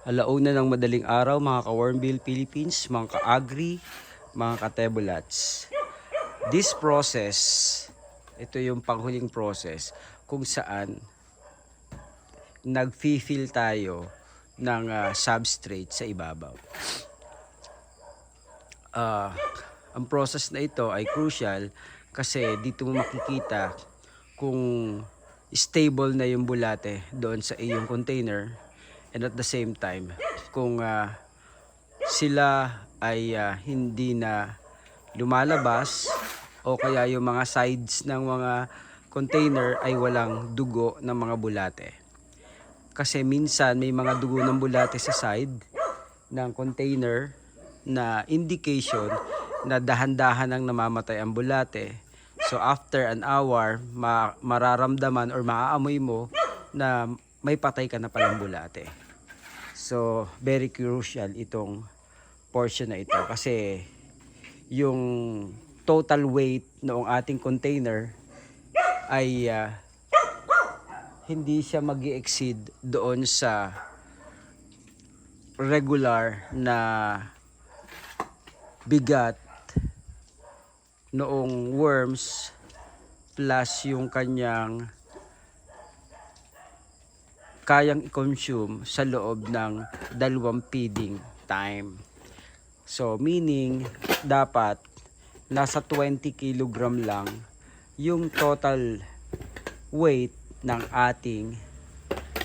Alauna ng madaling araw mga ka-Wormville Philippines, mga ka-agri, mga ka-tebolats. This process, ito yung panghuling process kung saan nag-fill tayo ng substrate sa ibabaw. Ang process na ito ay crucial kasi dito mo makikita kung stable na yung bulate doon sa iyong container, and at the same time kung sila ay hindi na lumalabas o kaya yung mga sides ng mga container ay walang dugo ng mga bulate. Kasi minsan may mga dugo ng bulate sa side ng container na indication na dahan-dahan ang namamatay ang bulate. So after an hour, mararamdaman or maaamoy mo na may patay ka na palang bulate. So very crucial itong portion na ito kasi yung total weight noong ating container ay hindi siya mag-exceed doon sa regular na bigat noong worms plus yung kanyang kayang i-consume sa loob ng 2 feeding time. So meaning dapat nasa 20 kg lang yung total weight ng ating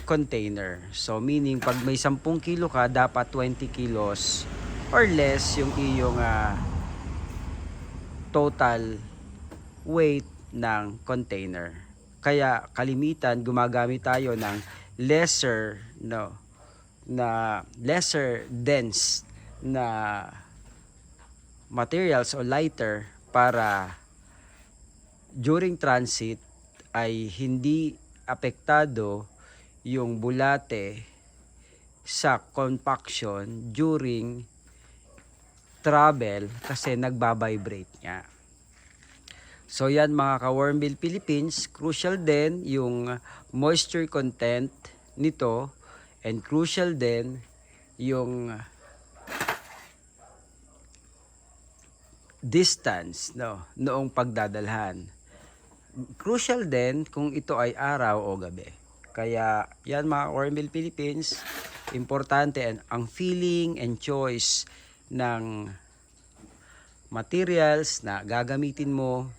container. So meaning pag may 10 kilo ka, dapat 20 kilos or less yung iyong total weight ng container. Kaya kalimitan gumagamit tayo ng lesser dense na materials o lighter para during transit ay hindi apektado yung bulate sa compaction during travel kasi nagbabibrate nga. So yan mga ka-Wormville Philippines, crucial din yung moisture content nito and crucial din yung distance noong pagdadalhan. Crucial din kung ito ay araw o gabi. Kaya yan mga Wormville Philippines, importante ang feeling and choice ng materials na gagamitin mo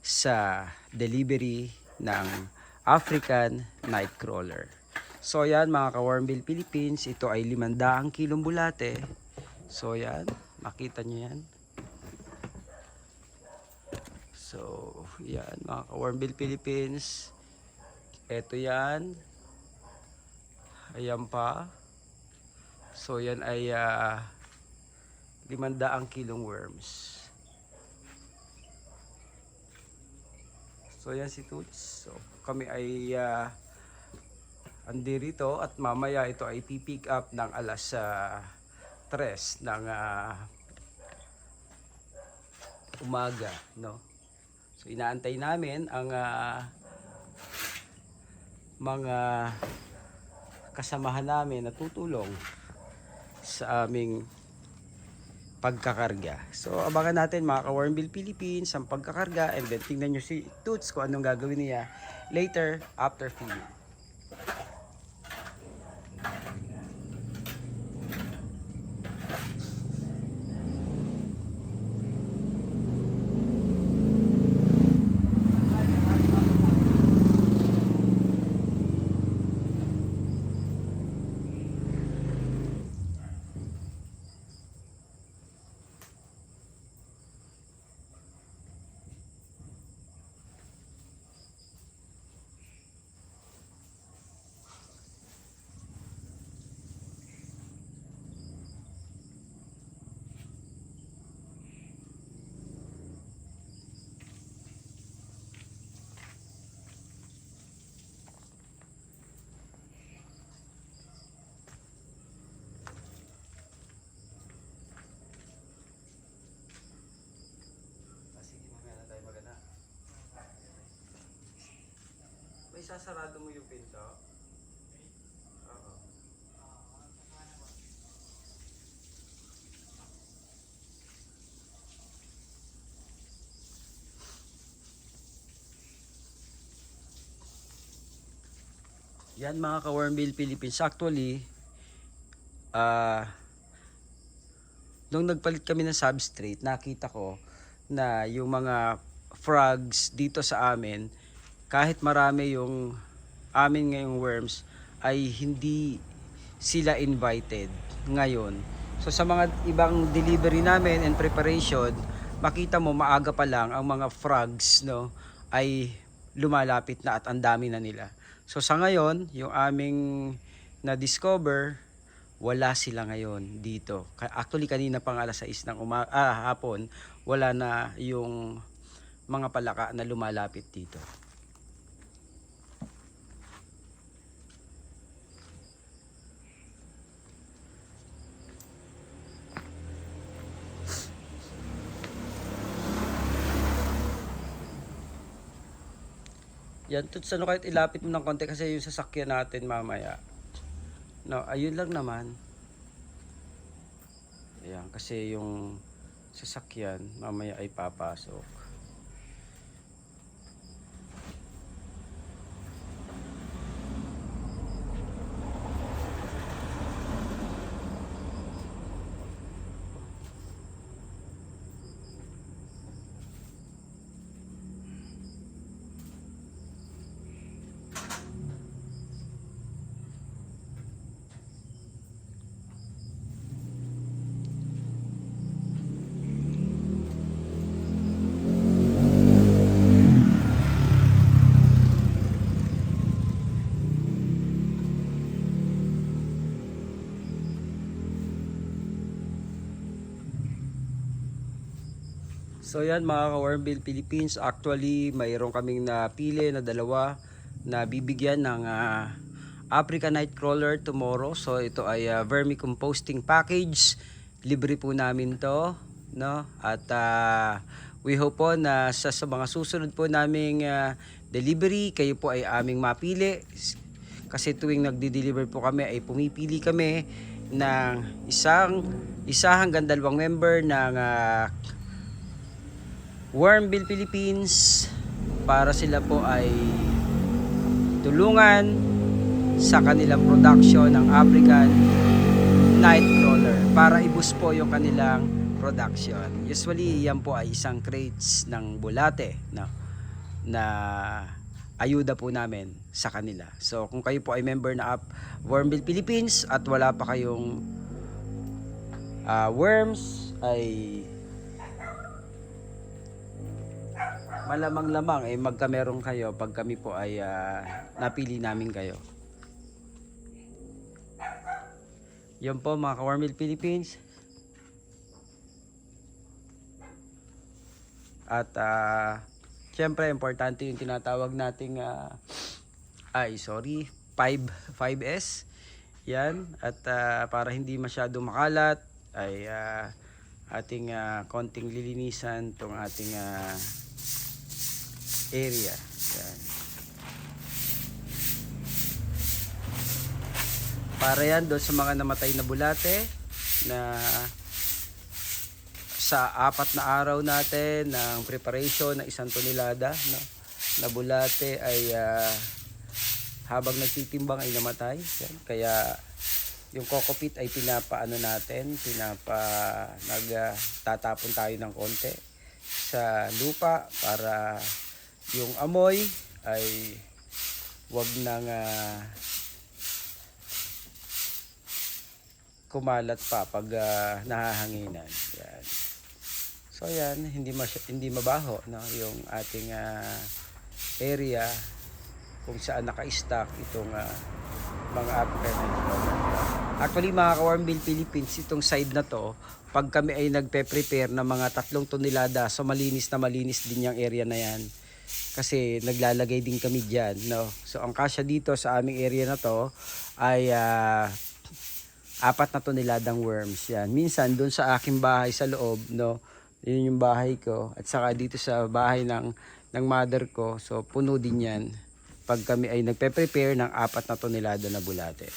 sa delivery ng African Nightcrawler. So yan mga ka-Wormville Philippines, ito ay 500 kilong bulate. So yan, makita nyo yan. So yan mga ka-Wormville Philippines, ito yan. Ayan pa. So yan ay 500 kilong worms. So yan si Toots. So kami ay andirito at mamaya ito ay pipick up ng alas 3 ng umaga, no? So inaantay namin ang mga kasamahan namin na tutulong sa aming pagkakarga. So abangan natin mga ka-Wormville Philippines ang pagkakarga, and then tingnan nyo si Toots kung anong gagawin niya later after feeding. Isasarado mo yung pinto. Oo. Yan mga ka-Wormbill Philippines. Actually, ah nung nagpalit kami ng substrate, nakita ko na yung mga frogs dito sa amin, kahit marami yung amin ngayong worms, ay hindi sila invited ngayon. So sa mga ibang delivery namin and preparation, makita mo maaga pa lang ang mga frogs, no, ay lumalapit na at ang dami na nila. So sa ngayon, yung aming na-discover, wala sila ngayon dito. Actually kanina pang alas 6 ng hapon, wala na yung mga palaka na lumalapit dito. Yan, tuts, ano, kahit ilapit mo ng konti kasi yung sasakyan natin mamaya. No, ayun lang naman. Ayan, kasi yung sasakyan mamaya ay papasok. So yan mga ka-Wormbill Philippines, actually mayroon kaming napili na dalawa na bibigyan ng African Nightcrawler tomorrow. So ito ay vermicomposting package. Libre po namin to, no? At we hope po na sa mga susunod po naming delivery, kayo po ay aming mapili. Kasi tuwing nagdi-deliver po kami ay pumipili kami ng isa hanggang 2 member ng Wormbill Philippines para sila po ay tulungan sa kanilang production ng African Nightcrawler para i-boost po yung kanilang production. Usually yan po ay isang crates ng bulate, no, na ayuda po namin sa kanila. So kung kayo po ay member na Wormbill Philippines at wala pa kayong worms, ay malamang-lamang magkameron kayo pag kami po ay napili namin kayo. Yan po mga ka-Wormbill Philippines. At syempre importante yung tinatawag nating 5S. Yan, at para hindi masyado makalat ay ating konting lilinisan tong ating area. Yan. Para yan doon sa mga namatay na bulate na sa 4 na araw natin ng preparation ng 1 tonelada, no, na bulate ay habang nagtitimbang ay namatay. Yan. Kaya yung cockpit ay nagtatapon tayo ng konti sa lupa para yung amoy ay wag nang kumalat pa pag nahahanginan. Yan. So yan, hindi mabaho, no, yung ating area kung saan naka-stock itong mga African Nightcrawler. Actually mga ka-Wormbill Philippines, itong side na to, pag kami ay nagpe-prepare ng mga 3 tonelada, so malinis din yung area na yan. Kasi naglalagay din kami dyan, no. So ang kasya dito sa aming area na to ay 4 na toneladang worms. Yan. Minsan doon sa aking bahay sa loob, no, yun yung bahay ko, at saka dito sa bahay ng mother ko, so puno din yan pag kami ay nagpe-prepare ng 4 na tonelada na bulate.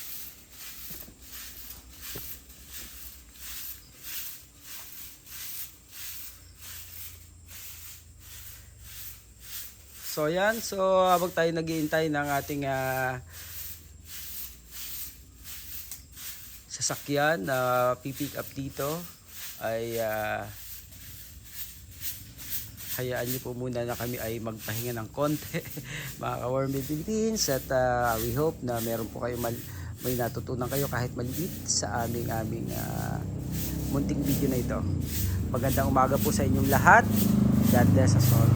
So yan, so habang tayo naghihintay ng ating sasakyan na pipick up dito ay hayaan niyo po muna na kami ay magpahinga ng konti mga ka-Warmade Philippines, at we hope na meron po kayo may natutunan kayo kahit maliit sa aming munting video na ito. Magandang umaga po sa inyong lahat. God bless us all.